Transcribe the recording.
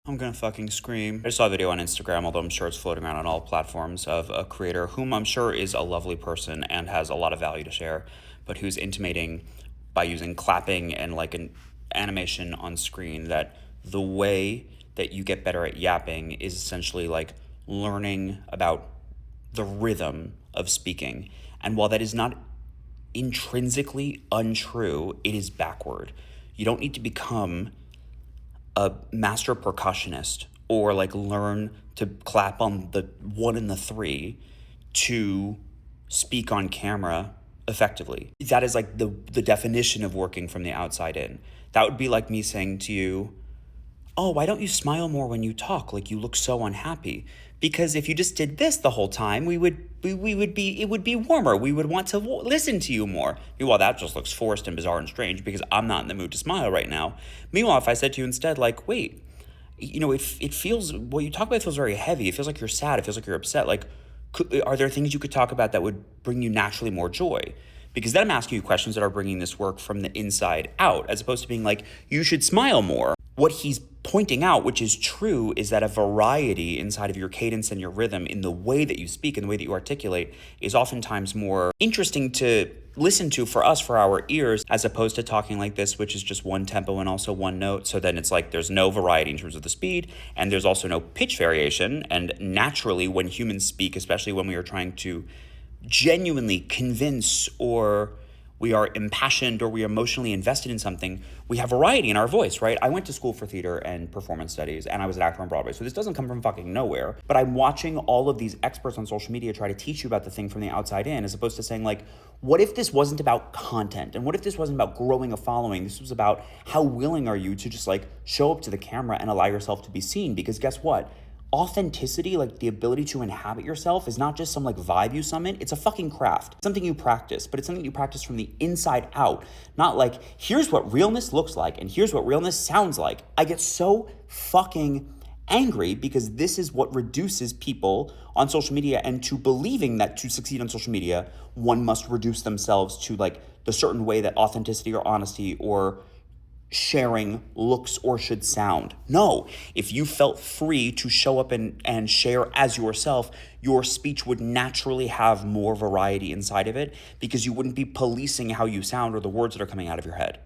I'm gonna fucking scream. I saw a video on Instagram, although I'm sure it's floating around on all platforms, of a creator whom I'm sure is a lovely person and has a lot of value to share, but who's intimating by using clapping and like an animation on screen that the way that you get better at yapping is essentially like learning about the rhythm of speaking. And while that is not intrinsically untrue, it is backward. You don't need to become a master percussionist or like learn to clap on the one and the three to speak on camera effectively. That is like the definition of working from the outside in. That would be like me saying to you, "Oh, why don't you smile more when you talk? Like you look so unhappy." Because if you just did this the whole time, we would be it would be warmer. We would want to listen to you more. Meanwhile, that just looks forced and bizarre and strange because I'm not in the mood to smile right now. Meanwhile, if I said to you instead, like, "Wait, it feels what you talk about feels very heavy. It feels like you're sad. It feels like you're upset. Like, are there things you could talk about that would bring you naturally more joy?" Because then I'm asking you questions that are bringing this work from the inside out, as opposed to being like, "You should smile more." What he's pointing out, which is true, is that a variety inside of your cadence and your rhythm in the way that you speak and the way that you articulate is oftentimes more interesting to listen to for us, for our ears, as opposed to talking like this, which is just one tempo and also one note. So then it's like there's no variety in terms of the speed, and there's also no pitch variation. And naturally, when humans speak, especially when we are trying to genuinely convince or we are impassioned or we are emotionally invested in something, we have variety in our voice, right? I went to school for theater and performance studies, and I was an actor on Broadway, so this doesn't come from fucking nowhere. But I'm watching all of these experts on social media try to teach you about the thing from the outside in, as opposed to saying, like, what if this wasn't about content? And what if this wasn't about growing a following? This was about how willing are you to just, like, show up to the camera and allow yourself to be seen? Because guess what? Authenticity, like the ability to inhabit yourself, is not just some like vibe you summon. It's a fucking craft. It's something you practice, but it's something you practice from the inside out. Not like, here's what realness looks like and here's what realness sounds like. I get so fucking angry because this is what reduces people on social media and to believing that to succeed on social media, one must reduce themselves to like the certain way that authenticity or honesty or sharing looks or should sound. No, if you felt free to show up and share as yourself, your speech would naturally have more variety inside of it because you wouldn't be policing how you sound or the words that are coming out of your head.